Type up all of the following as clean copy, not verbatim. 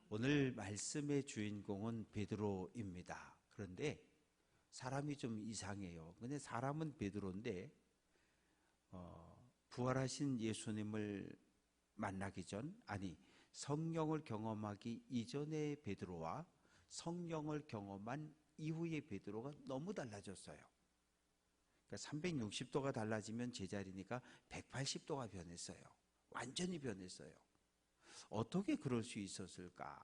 오늘 말씀의 주인공은 베드로입니다. 그런데 사람이 좀 이상해요. 근데 사람은 베드로인데 부활하신 예수님을 만나기 전, 아니 성령을 경험하기 이전의 베드로와 성령을 경험한 이후의 베드로가 너무 달라졌어요. 그러니까 360도가 달라지면 제자리니까 180도가 변했어요. 완전히 변했어요. 어떻게 그럴 수 있었을까?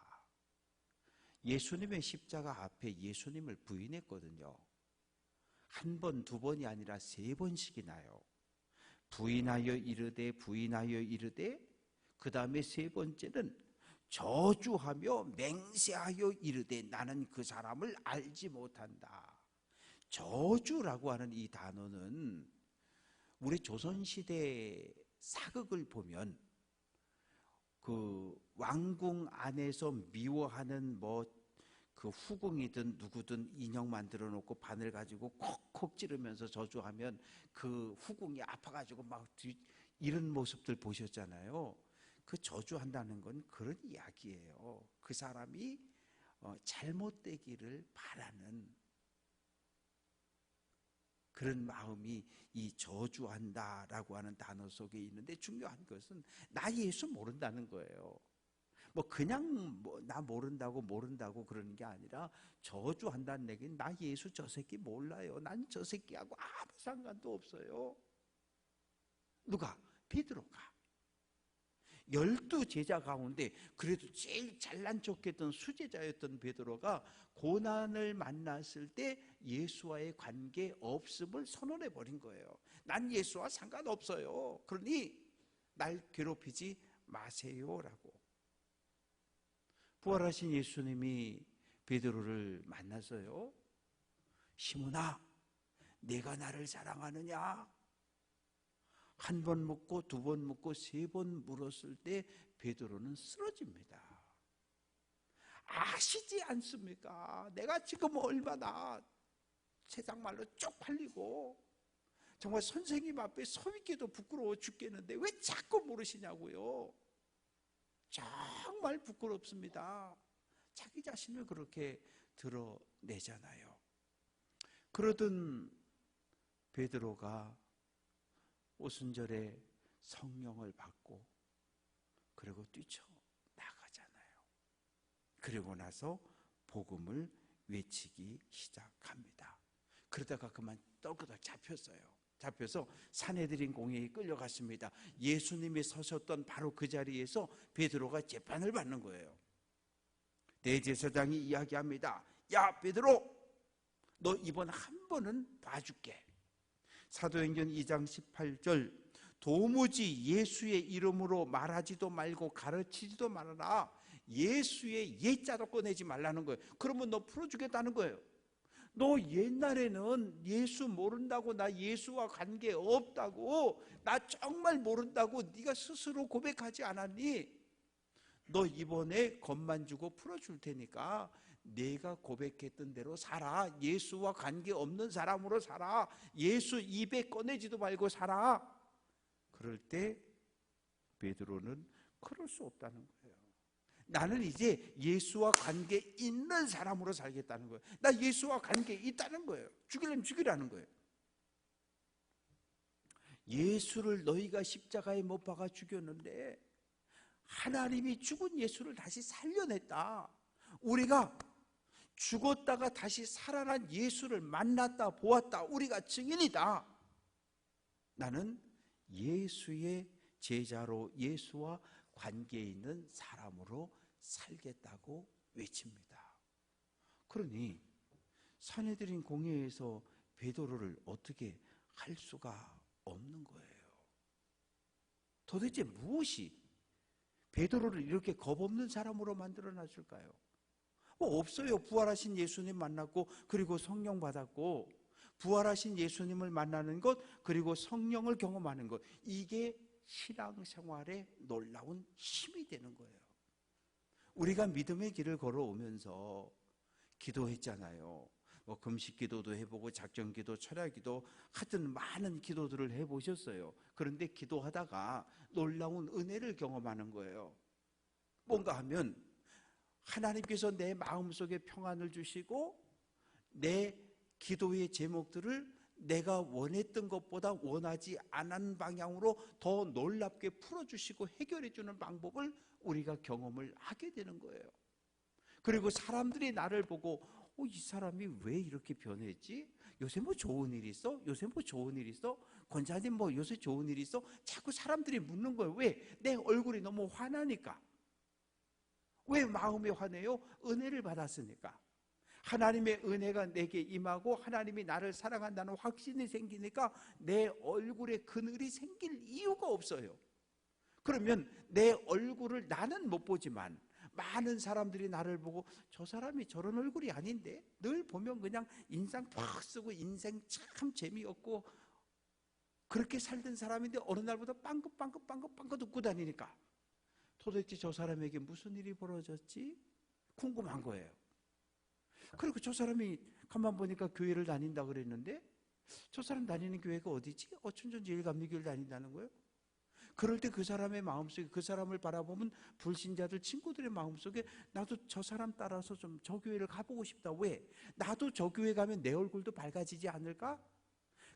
예수님의 십자가 앞에 예수님을 부인했거든요. 한 번, 두 번이 아니라 3번씩이나요. 부인하여 이르되 부인하여 이르되, 그 다음에 3번째는 저주하며 맹세하여 이르되 나는 그 사람을 알지 못한다. 저주라고 하는 이 단어는 우리 조선시대 사극을 보면 그 왕궁 안에서 미워하는 그 후궁이든 누구든 인형 만들어 놓고 바늘 가지고 콕콕 찌르면서 저주하면 그 후궁이 아파가지고 막 이런 모습들 보셨잖아요. 그 저주한다는 건 그런 이야기예요. 그 사람이 잘못되기를 바라는 그런 마음이 이 저주한다라고 하는 단어 속에 있는데, 중요한 것은 나 예수 모른다는 거예요. 그냥 나 모른다고 그러는 게 아니라, 저주한다는 얘기는 나 예수 저 새끼 몰라요. 난 저 새끼하고 아무 상관도 없어요. 누가? 베드로가. 12제자 가운데 그래도 제일 잘난 척했던 수제자였던 베드로가 고난을 만났을 때 예수와의 관계 없음을 선언해 버린 거예요. 난 예수와 상관없어요. 그러니 날 괴롭히지 마세요라고. 부활하신 예수님이 베드로를 만나서요, 시몬아, 내가 나를 사랑하느냐? 한 번 묻고 두 번 묻고 3번 물었을 때 베드로는 쓰러집니다. 아시지 않습니까? 내가 지금 얼마나 세상 말로 쪽팔리고 정말 선생님 앞에 서 있기도 부끄러워 죽겠는데 왜 자꾸 모르시냐고요. 정말 부끄럽습니다. 자기 자신을 그렇게 드러내잖아요. 그러던 베드로가 오순절에 성령을 받고 그리고 뛰쳐나가잖아요. 그리고 나서 복음을 외치기 시작합니다. 그러다가 그만 떨그덕 잡혀서 산헤드린 공회에 끌려갔습니다. 예수님이 서셨던 바로 그 자리에서 베드로가 재판을 받는 거예요. 대제사장이 이야기합니다. 야 베드로, 너 이번 한 번은 봐줄게. 사도행전 2장 18절, 도무지 예수의 이름으로 말하지도 말고 가르치지도 말아라. 예수의 예자도 꺼내지 말라는 거예요. 그러면 너 풀어주겠다는 거예요. 너 옛날에는 예수 모른다고, 나 예수와 관계 없다고, 나 정말 모른다고 네가 스스로 고백하지 않았니? 너 이번에 겁만 주고 풀어줄 테니까 내가 고백했던 대로 살아. 예수와 관계없는 사람으로 살아. 예수 입에 꺼내지도 말고 살아. 그럴 때 베드로는 그럴 수 없다는 거예요. 나는 이제 예수와 관계 있는 사람으로 살겠다는 거예요. 나 예수와 관계 있다는 거예요. 죽이려면 죽이라는 거예요. 예수를 너희가 십자가에 못 박아 죽였는데 하나님이 죽은 예수를 다시 살려냈다. 우리가 죽었다가 다시 살아난 예수를 만났다, 보았다. 우리가 증인이다. 나는 예수의 제자로, 예수와 관계 있는 사람으로 살겠다고 외칩니다. 그러니 산헤드린 공회에서 베드로를 어떻게 할 수가 없는 거예요. 도대체 무엇이 베드로를 이렇게 겁없는 사람으로 만들어 놨을까요? 없어요. 부활하신 예수님 만났고 그리고 성령 받았고, 부활하신 예수님을 만나는 것 그리고 성령을 경험하는 것, 이게 신앙생활의 놀라운 힘이 되는 거예요. 우리가 믿음의 길을 걸어오면서 기도했잖아요. 금식 기도도 해보고 작정 기도, 철야 기도, 하여튼 많은 기도들을 해보셨어요. 그런데 기도하다가 놀라운 은혜를 경험하는 거예요. 뭔가 하면 하나님께서 내 마음속에 평안을 주시고 내 기도의 제목들을 내가 원했던 것보다 원하지 않은 방향으로 더 놀랍게 풀어주시고 해결해주는 방법을 우리가 경험을 하게 되는 거예요. 그리고 사람들이 나를 보고 이 사람이 왜 이렇게 변했지? 요새 뭐 좋은 일 있어? 요새 뭐 좋은 일 있어? 권사님 뭐 요새 좋은 일 있어? 자꾸 사람들이 묻는 거예요. 왜? 내 얼굴이 너무 화나니까. 왜 마음이 화내요? 은혜를 받았으니까. 하나님의 은혜가 내게 임하고 하나님이 나를 사랑한다는 확신이 생기니까 내 얼굴에 그늘이 생길 이유가 없어요. 그러면 내 얼굴을 나는 못 보지만 많은 사람들이 나를 보고 저 사람이 저런 얼굴이 아닌데, 늘 보면 그냥 인상 팍 쓰고 인생 참 재미없고 그렇게 살던 사람인데 어느 날부터 빵긋 웃고 다니니까 도대체 저 사람에게 무슨 일이 벌어졌지? 궁금한 거예요. 그리고 저 사람이 가만 보니까 교회를 다닌다 그랬는데 저 사람 다니는 교회가 어디지? 춘천제일감리교회를 다닌다는 거예요. 그럴 때 그 사람의 마음속에, 그 사람을 바라보면 불신자들 친구들의 마음속에 나도 저 사람 따라서 좀 저 교회를 가보고 싶다. 왜? 나도 저 교회 가면 내 얼굴도 밝아지지 않을까?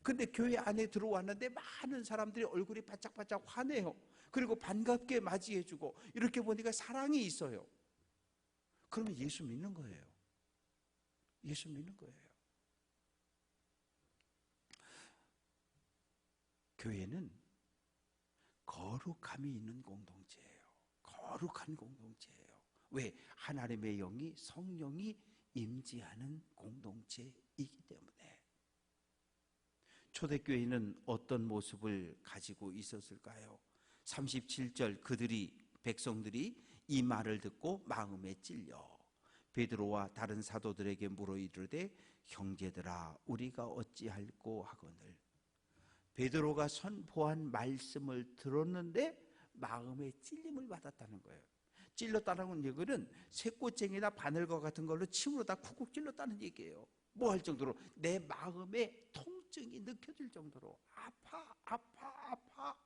근데 교회 안에 들어왔는데 많은 사람들이 얼굴이 바짝바짝 환해요. 그리고 반갑게 맞이해주고 이렇게 보니까 사랑이 있어요. 그러면 예수 믿는 거예요. 예수 믿는 거예요. 교회는 거룩함이 있는 공동체예요. 거룩한 공동체예요. 왜? 하나님의 영이, 성령이 임재하는 공동체이기 때문에. 초대교회는 어떤 모습을 가지고 있었을까요? 37절, 백성들이 이 말을 듣고 마음에 찔려 베드로와 다른 사도들에게 물어 이르되 형제들아 우리가 어찌할꼬 하거늘. 베드로가 선포한 말씀을 들었는데 마음에 찔림을 받았다는 거예요. 찔렀다는 얘기는 쇠꼬챙이나 바늘과 같은 걸로 침으로 다 쿡쿡 찔렀다는 얘기예요. 뭐 할 정도로 내 마음에 통증이 느껴질 정도로 아파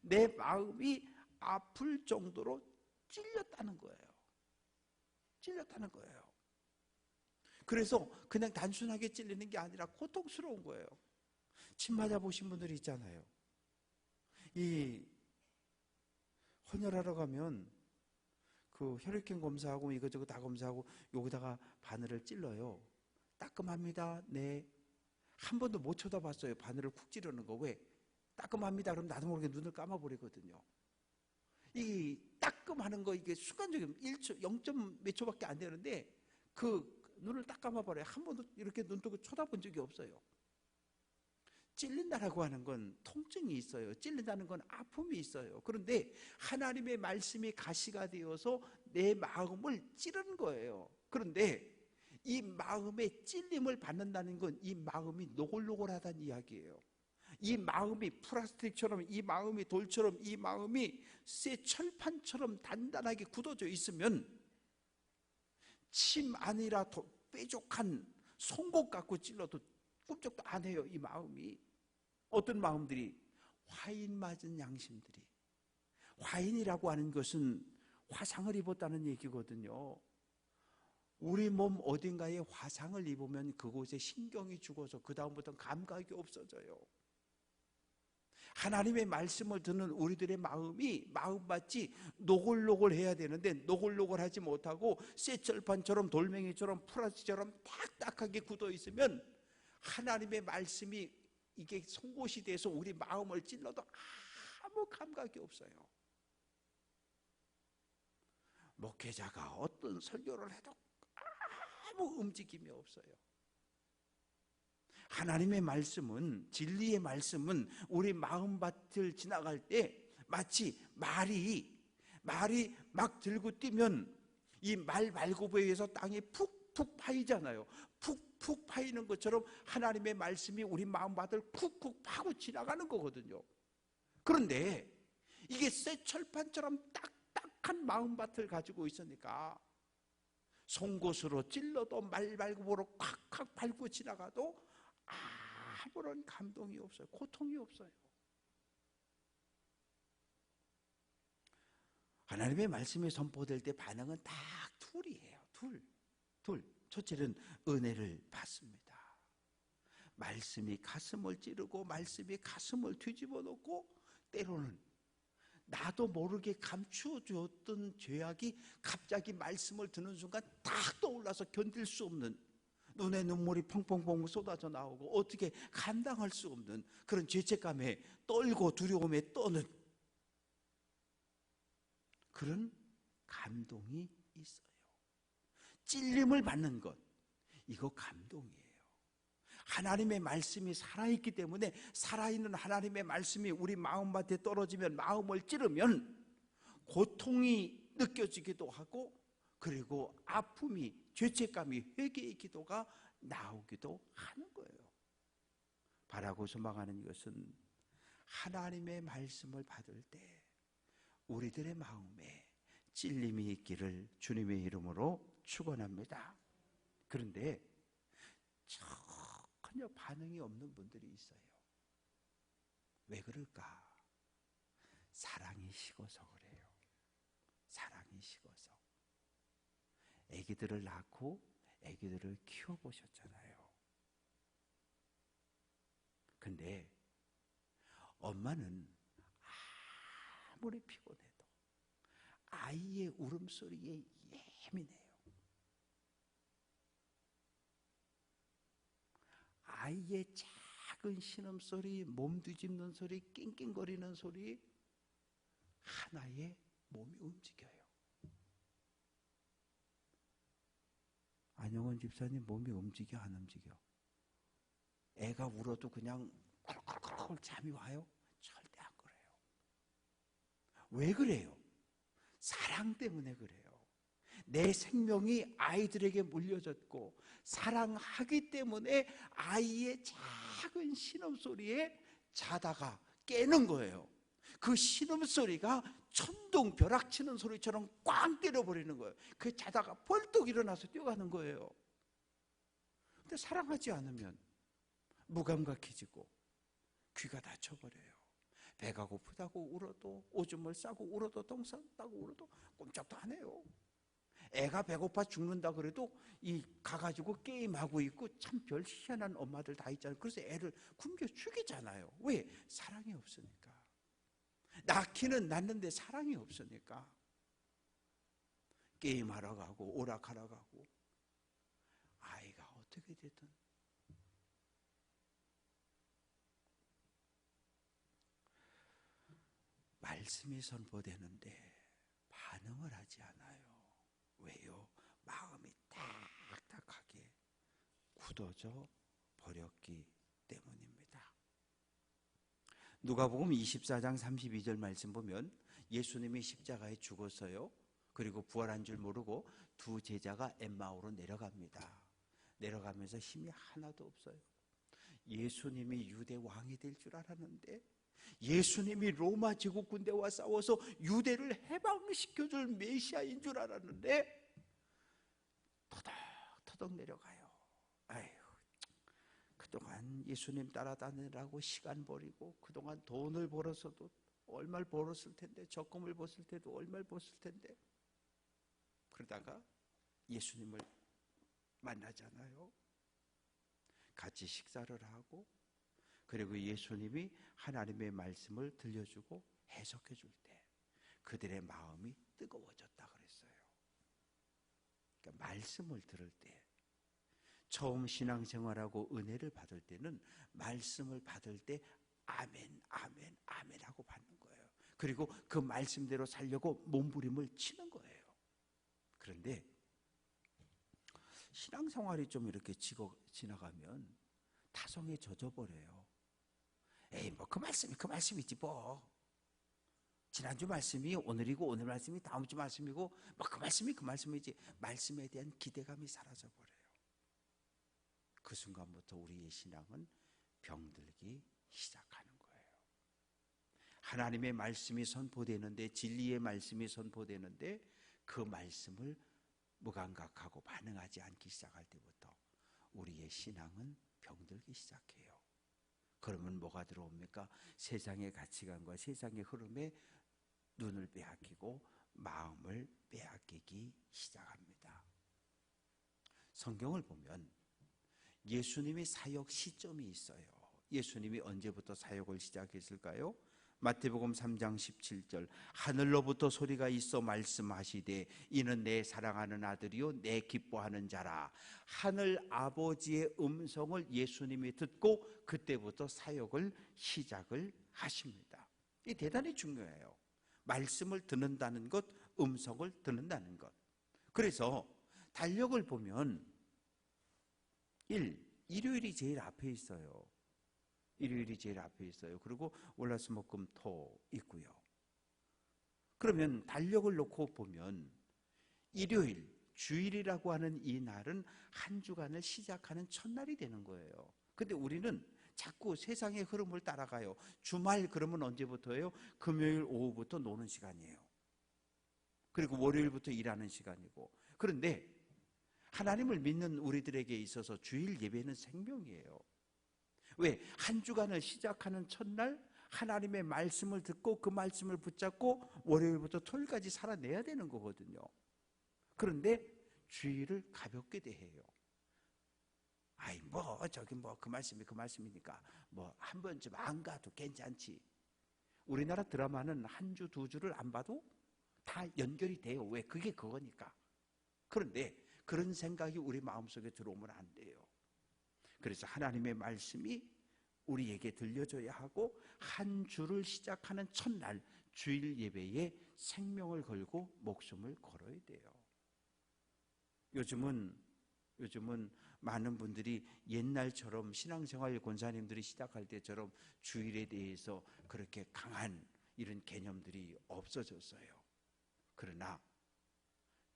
내 마음이 아플 정도로 찔렸다는 거예요. 찔렸다는 거예요. 그래서 그냥 단순하게 찔리는 게 아니라 고통스러운 거예요. 침 맞아 보신 분들이 있잖아요. 이 헌혈하러 가면 그 혈액형 검사하고 이것저것 다 검사하고 여기다가 바늘을 찔러요. 따끔합니다. 네. 한 번도 못 쳐다봤어요. 바늘을 쿡 찌르는 거. 왜? 따끔합니다. 그럼 나도 모르게 눈을 감아버리거든요. 이 따끔하는 거 이게 순간적인 1초, 0. 몇 초밖에 안 되는데 그 눈을 딱 감아버려요. 한 번도 이렇게 눈 뜨고 쳐다본 적이 없어요. 찔린다라고 하는 건 통증이 있어요. 찔린다는 건 아픔이 있어요. 그런데 하나님의 말씀이 가시가 되어서 내 마음을 찌른 거예요. 그런데 이 마음의 찔림을 받는다는 건 이 마음이 노골노골하다는 이야기예요. 이 마음이 플라스틱처럼, 이 마음이 돌처럼, 이 마음이 쇠 철판처럼 단단하게 굳어져 있으면 침 아니라 뾰족한 송곳 갖고 찔러도 꿈쩍도 안 해요. 이 마음이. 어떤 마음들이? 화인 맞은 양심들이. 화인이라고 하는 것은 화상을 입었다는 얘기거든요. 우리 몸 어딘가에 화상을 입으면 그곳에 신경이 죽어서 그 다음부터는 감각이 없어져요. 하나님의 말씀을 듣는 우리들의 마음이 마음밭이 노골노골해야 되는데 노골노골하지 못하고 쇠철판처럼 돌멩이처럼 프라스처럼 딱딱하게 굳어 있으면 하나님의 말씀이 이게 송곳이 돼서 우리 마음을 찔러도 아무 감각이 없어요. 목회자가 어떤 설교를 해도 아무 움직임이 없어요. 하나님의 말씀은, 진리의 말씀은 우리 마음밭을 지나갈 때 마치 말이 막 들고 뛰면 이 말 발굽에 의해서 땅이 푹푹 파이잖아요. 푹푹 파이는 것처럼 하나님의 말씀이 우리 마음밭을 쿡쿡 파고 지나가는 거거든요. 그런데 이게 쇠철판처럼 딱딱한 마음밭을 가지고 있으니까 송곳으로 찔러도 말 발굽으로 콱콱 밟고 지나가도 아무런 감동이 없어요. 고통이 없어요. 하나님의 말씀이 선포될 때 반응은 딱 둘이에요. 둘. 첫째는 은혜를 받습니다. 말씀이 가슴을 찌르고 말씀이 가슴을 뒤집어 놓고 때로는 나도 모르게 감추어주었던 죄악이 갑자기 말씀을 듣는 순간 딱 떠올라서 견딜 수 없는, 눈에 눈물이 펑펑펑 쏟아져 나오고 어떻게 감당할 수 없는 그런 죄책감에 떨고 두려움에 떠는 그런 감동이 있어요. 찔림을 받는 것, 이거 감동이에요. 하나님의 말씀이 살아있기 때문에 살아있는 하나님의 말씀이 우리 마음밭에 떨어지면, 마음을 찌르면 고통이 느껴지기도 하고, 그리고 아픔이, 죄책감이, 회개의 기도가 나오기도 하는 거예요. 바라고 소망하는 것은 하나님의 말씀을 받을 때 우리들의 마음에 찔림이 있기를 주님의 이름으로 축원합니다. 그런데 전혀 반응이 없는 분들이 있어요. 왜 그럴까? 사랑이 식어서 그래요. 사랑이 식어서. 아기들을 낳고 아기들을 키워보셨잖아요. 근데 엄마는 아무리 피곤해도 아이의 울음소리에 예민해요. 아이의 작은 신음소리, 몸 뒤집는 소리, 낑낑거리는 소리 하나에 몸이 움직여요. 안영원 집사님 몸이 움직여 안 움직여? 애가 울어도 그냥 쿨쿨쿨 잠이 와요? 절대 안 그래요. 왜 그래요? 사랑 때문에 그래요. 내 생명이 아이들에게 물려졌고 사랑하기 때문에 아이의 작은 신음소리에 자다가 깨는 거예요. 그 신음소리가 천둥 벼락치는 소리처럼 꽝 때려버리는 거예요. 그 자다가 벌떡 일어나서 뛰어가는 거예요. 근데 사랑하지 않으면 무감각해지고 귀가 다쳐버려요. 배가 고프다고 울어도, 오줌을 싸고 울어도, 똥 쌌다고 울어도 꼼짝도 안 해요. 애가 배고파 죽는다 그래도 가가지고 게임하고 있고, 참 별 희한한 엄마들 다 있잖아요. 그래서 애를 굶겨 죽이잖아요. 왜? 사랑이 없으니까. 낳기는 낳는데 사랑이 없으니까. 게임하러 가고 오락하러 가고. 아이가 어떻게 되든 말씀이 선포되는데 반응을 하지 않아요. 왜요? 마음이 딱딱하게 굳어져 버렸기 때문입니다. 누가복음 24장 32절 말씀 보면 예수님이 십자가에 죽었어요. 그리고 부활한 줄 모르고 두 제자가 엠마오로 내려갑니다. 내려가면서 힘이 하나도 없어요. 예수님이 유대 왕이 될 줄 알았는데, 예수님이 로마 제국 군대와 싸워서 유대를 해방시켜줄 메시아인 줄 알았는데 터덕터덕 내려가요. 아휴, 그동안 예수님 따라다니라고 시간 버리고, 그동안 돈을 벌어서도 얼마를 벌었을 텐데, 적금을 벌었을 때도 얼마를 벌었을 텐데, 그러다가 예수님을 만나잖아요. 같이 식사를 하고, 그리고 예수님이 하나님의 말씀을 들려주고 해석해 줄 때 그들의 마음이 뜨거워졌다 그랬어요. 그러니까 말씀을 들을 때, 처음 신앙생활하고 은혜를 받을 때는 말씀을 받을 때 아멘, 아멘, 아멘 하고 받는 거예요. 그리고 그 말씀대로 살려고 몸부림을 치는 거예요. 그런데 신앙생활이 좀 이렇게 지나가면 타성에 젖어버려요. 에이, 뭐 그 말씀이지 뭐. 지난주 말씀이 오늘이고 오늘 말씀이 다음 주 말씀이고 뭐 그 말씀이지. 말씀에 대한 기대감이 사라져버려요. 그 순간부터 우리의 신앙은 병들기 시작하는 거예요. 하나님의 말씀이 선포되는데, 진리의 말씀이 선포되는데 그 말씀을 무감각하고 반응하지 않기 시작할 때부터 우리의 신앙은 병들기 시작해요. 그러면 뭐가 들어옵니까? 세상의 가치관과 세상의 흐름에 눈을 빼앗기고 마음을 빼앗기기 시작합니다. 성경을 보면 예수님이 사역 시점이 있어요. 예수님이 언제부터 사역을 시작했을까요? 마태복음 3장 17절, 하늘로부터 소리가 있어 말씀하시되 이는 내 사랑하는 아들이요 내 기뻐하는 자라. 하늘 아버지의 음성을 예수님이 듣고 그때부터 사역을 시작을 하십니다. 이 대단히 중요해요. 말씀을 듣는다는 것, 음성을 듣는다는 것. 그래서 달력을 보면 일요일이 제일 앞에 있어요. 일요일이 제일 앞에 있어요. 그리고 월화수목금토 있고요. 그러면 달력을 놓고 보면 일요일, 주일이라고 하는 이 날은 한 주간을 시작하는 첫날이 되는 거예요. 근데 우리는 자꾸 세상의 흐름을 따라가요. 주말 그러면 언제부터예요? 금요일 오후부터 노는 시간이에요. 그리고 월요일부터 일하는 시간이고. 그런데 하나님을 믿는 우리들에게 있어서 주일 예배는 생명이에요. 왜? 한 주간을 시작하는 첫날 하나님의 말씀을 듣고 그 말씀을 붙잡고 월요일부터 토요일까지 살아내야 되는 거거든요. 그런데 주일을 가볍게 대해요. 아이 저기 그 말씀이 그 말씀이니까 한 번쯤 안 가도 괜찮지. 우리나라 드라마는 한 주, 두 주를 안 봐도 다 연결이 돼요. 왜? 그게 그거니까. 그런데 그런 생각이 우리 마음속에 들어오면 안 돼요. 그래서 하나님의 말씀이 우리에게 들려줘야 하고 한 주를 시작하는 첫날 주일 예배에 생명을 걸고 목숨을 걸어야 돼요. 요즘은 많은 분들이 옛날처럼 신앙생활 권사님들이 시작할 때처럼 주일에 대해서 그렇게 강한 이런 개념들이 없어졌어요. 그러나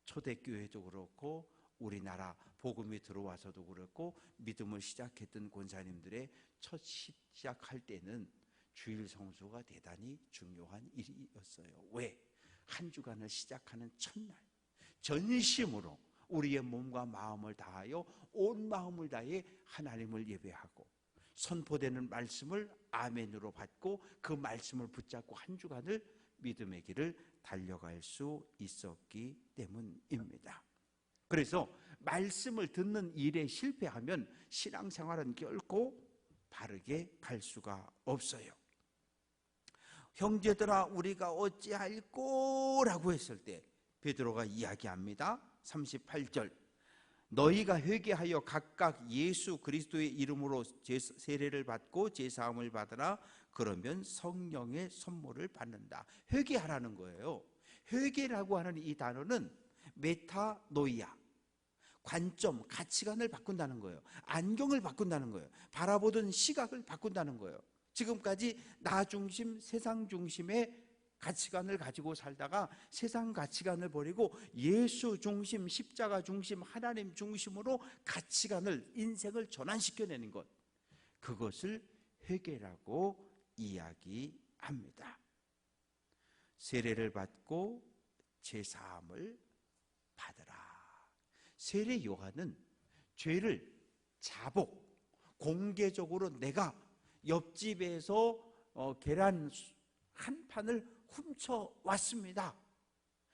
초대교회도 그렇고 우리나라 복음이 들어와서도 그렇고 믿음을 시작했던 권사님들의 첫 시작할 때는 주일 성수가 대단히 중요한 일이었어요. 왜? 한 주간을 시작하는 첫날 전심으로 우리의 몸과 마음을 다하여 온 마음을 다해 하나님을 예배하고 선포되는 말씀을 아멘으로 받고 그 말씀을 붙잡고 한 주간을 믿음의 길을 달려갈 수 있었기 때문입니다. 그래서 말씀을 듣는 일에 실패하면 신앙생활은 결코 바르게 갈 수가 없어요. 형제들아 우리가 어찌할꼬 라고 했을 때 베드로가 이야기합니다. 38절, 너희가 회개하여 각각 예수 그리스도의 이름으로 세례를 받고 제사함을 받으라. 그러면 성령의 선물을 받는다. 회개하라는 거예요. 회개라고 하는 이 단어는 메타노이아, 관점, 가치관을 바꾼다는 거예요. 안경을 바꾼다는 거예요. 바라보던 시각을 바꾼다는 거예요. 지금까지 나 중심, 세상 중심의 가치관을 가지고 살다가 세상 가치관을 버리고 예수 중심, 십자가 중심, 하나님 중심으로 가치관을, 인생을 전환시켜내는 것, 그것을 회개라고 이야기합니다. 세례를 받고 제사함을 받으라. 세례 요한은 죄를 자복, 공개적으로 내가 옆집에서 계란 한 판을 훔쳐왔습니다.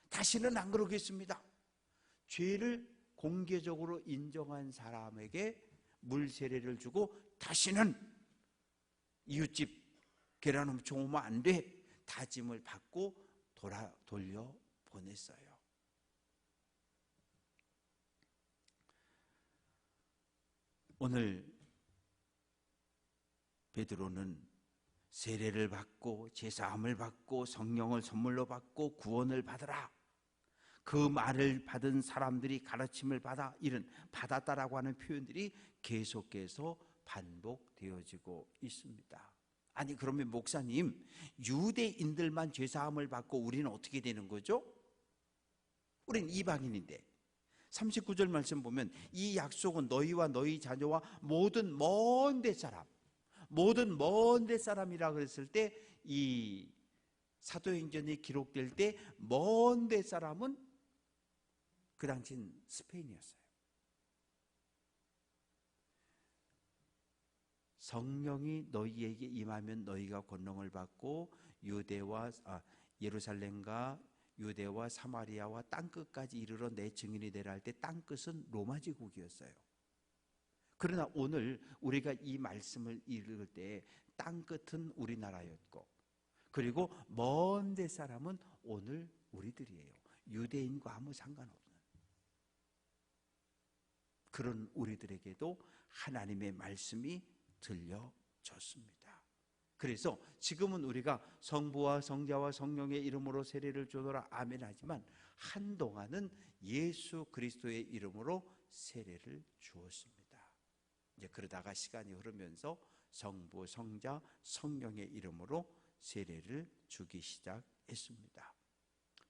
다시는 안 그러겠습니다. 죄를 공개적으로 인정한 사람에게 물 세례를 주고 다시는 이웃집 계란 훔쳐오면 안 돼, 다짐을 받고 돌려 보냈어요. 오늘 베드로는 세례를 받고 제사함을 받고 성령을 선물로 받고 구원을 받으라, 그 말을 받은 사람들이 가르침을 받아, 이런 받았다라고 하는 표현들이 계속해서 반복되어지고 있습니다. 아니 그러면 목사님, 유대인들만 제사함을 받고 우리는 어떻게 되는 거죠? 우리는 이방인인데 39절 말씀 보면 이 약속은 너희와 너희 자녀와 모든 먼 데 사람, 모든 먼 데 사람이라 그랬을 때 이 사도행전이 기록될 때 먼 데 사람은 그 당시는 스페인이었어요. 성령이 너희에게 임하면 너희가 권능을 받고 유대와 예루살렘과 유대와 사마리아와 땅끝까지 이르러 내 증인이 되라 할 때 땅끝은 로마 제국이었어요. 그러나 오늘 우리가 이 말씀을 읽을 때 땅끝은 우리나라였고, 그리고 먼 데 사람은 오늘 우리들이에요. 유대인과 아무 상관없는 그런 우리들에게도 하나님의 말씀이 들려졌습니다. 그래서 지금은 우리가 성부와 성자와 성령의 이름으로 세례를 주노라 아멘 하지만 한동안은 예수 그리스도의 이름으로 세례를 주었습니다. 이제 그러다가 시간이 흐르면서 성부, 성자, 성령의 이름으로 세례를 주기 시작했습니다.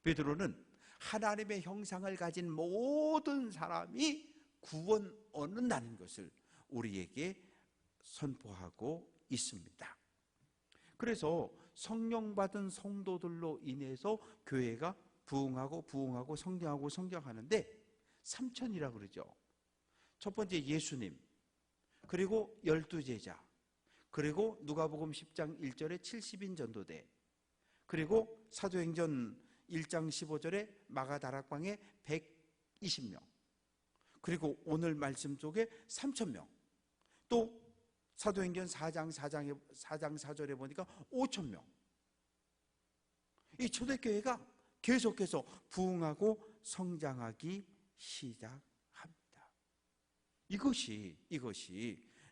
베드로는 하나님의 형상을 가진 모든 사람이 구원 얻는다는 것을 우리에게 선포하고 있습니다. 그래서 성령 받은 성도들로 인해서 교회가 부흥하고 성장하고 성장하는데 3천이라고 그러죠. 첫 번째 예수님, 그리고 12제자, 그리고 누가복음 10장 1절에 70인 전도대, 그리고 사도행전 1장 15절에 마가다락방에 120명, 그리고 오늘 말씀 속에 3,000명, 또 사도행전 4장 4절에 보니까 5,000명. 이 초대교회가 계속해서 부흥하고 성장하기 시작합니다. 이것이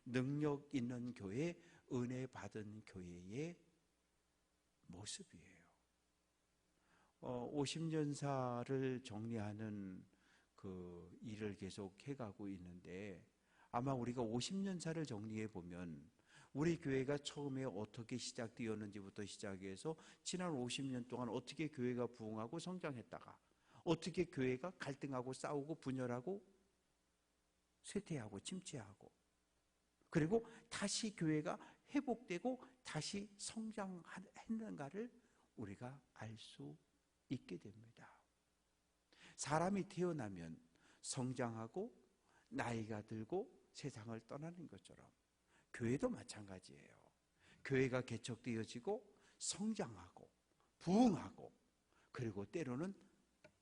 능력 있는 교회, 은혜 받은 교회의 모습이에요. 50년사를 정리하는 그 일을 계속 해가고 있는데, 아마 우리가 50년사를 정리해 보면 우리 교회가 처음에 어떻게 시작되었는지부터 시작해서 지난 50년 동안 어떻게 교회가 부흥하고 성장했다가 어떻게 교회가 갈등하고 싸우고 분열하고 쇠퇴하고 침체하고, 그리고 다시 교회가 회복되고 다시 성장했는가를 우리가 알 수 있게 됩니다. 사람이 태어나면 성장하고 나이가 들고 세상을 떠나는 것처럼 교회도 마찬가지예요. 교회가 개척되어지고 성장하고 부흥하고, 그리고 때로는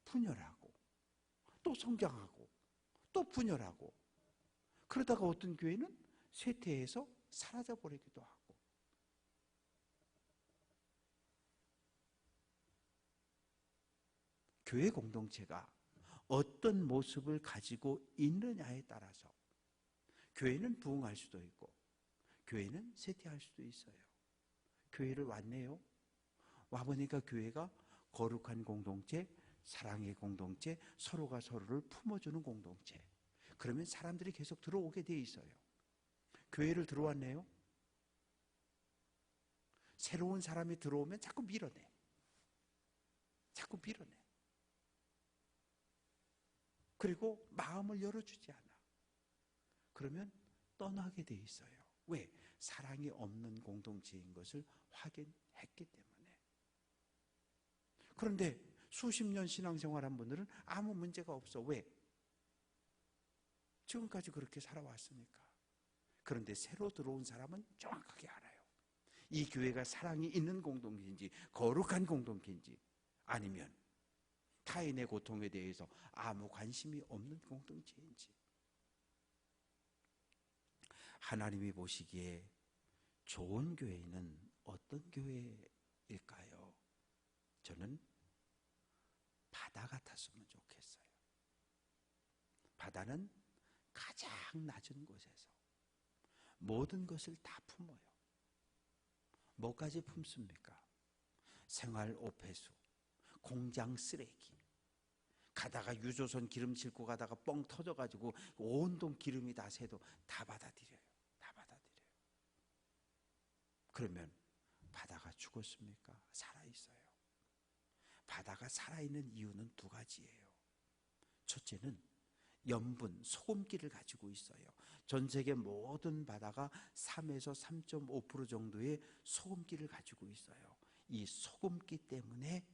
분열하고 또 성장하고 또 분열하고, 그러다가 어떤 교회는 쇠퇴해서 사라져버리기도 하고. 교회 공동체가 어떤 모습을 가지고 있느냐에 따라서 교회는 부흥할 수도 있고 교회는 쇠퇴할 수도 있어요. 교회를 왔네요. 와보니까 교회가 거룩한 공동체, 사랑의 공동체, 서로가 서로를 품어주는 공동체, 그러면 사람들이 계속 들어오게 돼 있어요. 교회를 들어왔네요. 새로운 사람이 들어오면 자꾸 밀어내. 그리고 마음을 열어주지 않아. 그러면 떠나게 돼 있어요. 왜? 사랑이 없는 공동체인 것을 확인했기 때문에. 그런데 수십 년 신앙생활한 분들은 아무 문제가 없어. 왜? 지금까지 그렇게 살아왔으니까. 그런데 새로 들어온 사람은 정확하게 알아요. 이 교회가 사랑이 있는 공동체인지 거룩한 공동체인지, 아니면 타인의 고통에 대해서 아무 관심이 없는 공동체인지. 하나님이 보시기에 좋은 교회는 어떤 교회일까요? 저는 바다 같았으면 좋겠어요. 바다는 가장 낮은 곳에서 모든 것을 다 품어요. 뭐까지 품습니까? 생활 오폐수, 공장 쓰레기, 가다가 유조선 기름 싣고 가다가 뻥 터져가지고 온통 기름이 다 새도 다 받아들여요. 그러면 바다가 죽었습니까? 살아있어요. 바다가 살아있는 이유는 두 가지예요. 첫째는 염분, 소금기를 가지고 있어요. 전 세계 모든 바다가 3에서 3.5% 정도의 소금기를 가지고 있어요. 이 소금기 때문에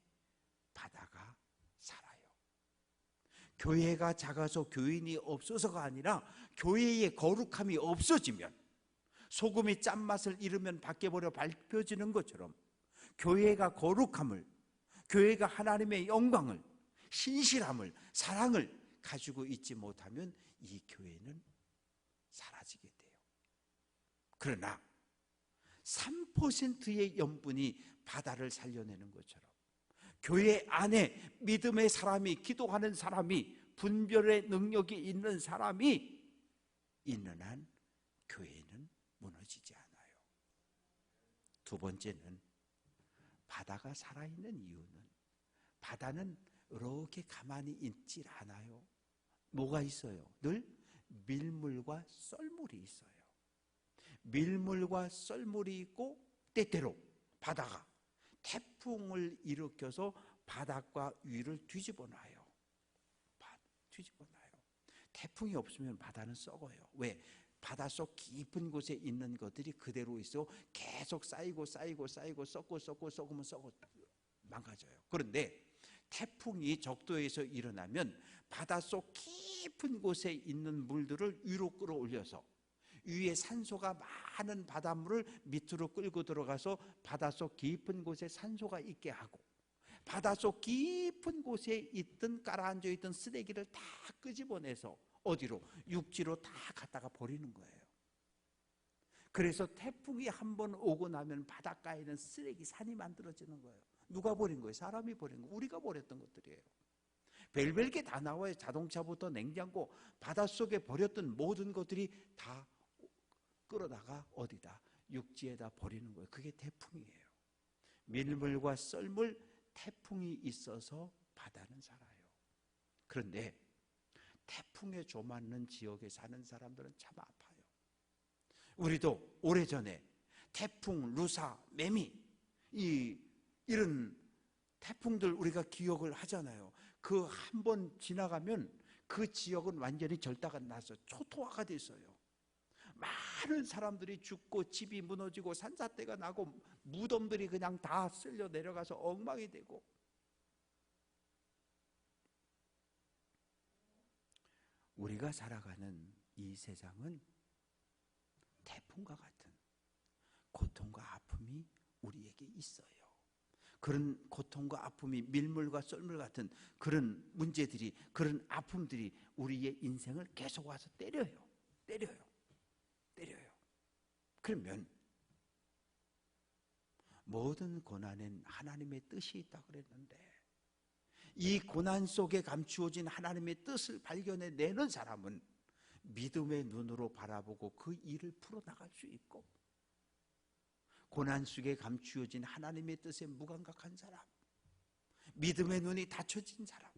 바다가 살아요. 교회가 작아서 교인이 없어서가 아니라 교회의 거룩함이 없어지면, 소금이 짠맛을 잃으면 밖에 버려 밟혀지는 것처럼 교회가 거룩함을, 교회가 하나님의 영광을, 신실함을, 사랑을 가지고 있지 못하면 이 교회는 사라지게 돼요. 그러나 3%의 염분이 바다를 살려내는 것처럼 교회 안에 믿음의 사람이, 기도하는 사람이, 분별의 능력이 있는 사람이 있는 한 교회는 무너지지 않아요. 두 번째는 바다가 살아있는 이유는, 바다는 이렇게 가만히 있질 않아요. 뭐가 있어요? 늘 밀물과 썰물이 있어요. 밀물과 썰물이 있고, 때때로 바다가 태풍을 일으켜서 바닷가 위를 뒤집어 놔요. 태풍이 없으면 바다는 썩어요. 왜? 바닷속 깊은 곳에 있는 것들이 그대로 있어 계속 쌓이고 썩으면 망가져요. 그런데 태풍이 적도에서 일어나면 바닷속 깊은 곳에 있는 물들을 위로 끌어올려서 위에 산소가 많은 바닷물을 밑으로 끌고 들어가서 바닷속 깊은 곳에 산소가 있게 하고, 바닷속 깊은 곳에 있던 가라앉아 있던 쓰레기를 다 끄집어내서 어디로? 육지로 다 갖다가 버리는 거예요. 그래서 태풍이 한번 오고 나면 바닷가에는 쓰레기 산이 만들어지는 거예요. 누가 버린 거예요? 사람이 버린 거예요. 우리가 버렸던 것들이에요. 별별 게 다 나와요. 자동차부터 냉장고, 바닷속에 버렸던 모든 것들이 다 끌어다가 어디다? 육지에다 버리는 거예요. 그게 태풍이에요. 밀물과 썰물, 태풍이 있어서 바다는 살아요. 그런데 태풍에 조맞는 지역에 사는 사람들은 참 아파요. 우리도 오래전에 태풍, 루사, 매미, 이런 태풍들 우리가 기억을 하잖아요. 그 한 번 지나가면 그 지역은 완전히 절다가 나서 초토화가 됐어요. 많은 사람들이 죽고 집이 무너지고 산사태가 나고 무덤들이 그냥 다 쓸려 내려가서 엉망이 되고, 우리가 살아가는 이 세상은 태풍과 같은 고통과 아픔이 우리에게 있어요. 그런 고통과 아픔이, 밀물과 썰물 같은 그런 문제들이, 그런 아픔들이 우리의 인생을 계속 와서 때려요. 그러면 모든 고난엔 하나님의 뜻이 있다고 그랬는데, 이 고난 속에 감추어진 하나님의 뜻을 발견해내는 사람은 믿음의 눈으로 바라보고 그 일을 풀어나갈 수 있고, 고난 속에 감추어진 하나님의 뜻에 무감각한 사람, 믿음의 눈이 닫혀진 사람,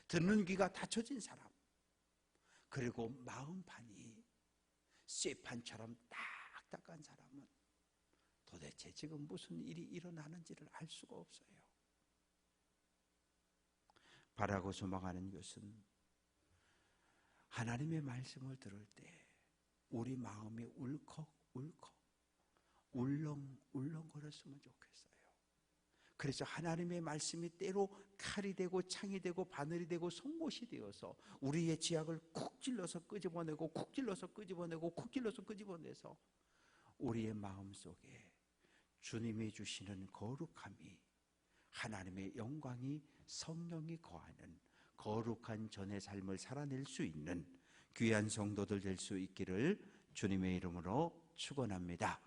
듣는 귀가 닫혀진 사람, 그리고 마음판이 쇠판처럼 딱딱한 사람은 도대체 지금 무슨 일이 일어나는지를 알 수가 없어요. 바라고 소망하는 것은 하나님의 말씀을 들을 때 우리 마음이 울컥울컥 울렁울렁거렸으면 좋겠어요. 그래서 하나님의 말씀이 때로 칼이 되고 창이 되고 바늘이 되고 송곳이 되어서 우리의 지약을 쿡 찔러서 끄집어내고 쿡 찔러서 끄집어내고 쿡 찔러서 끄집어내서 우리의 마음속에 주님이 주시는 거룩함이, 하나님의 영광이, 성령이 거하는 거룩한 전의 삶을 살아낼 수 있는 귀한 성도들 될 수 있기를 주님의 이름으로 축원합니다.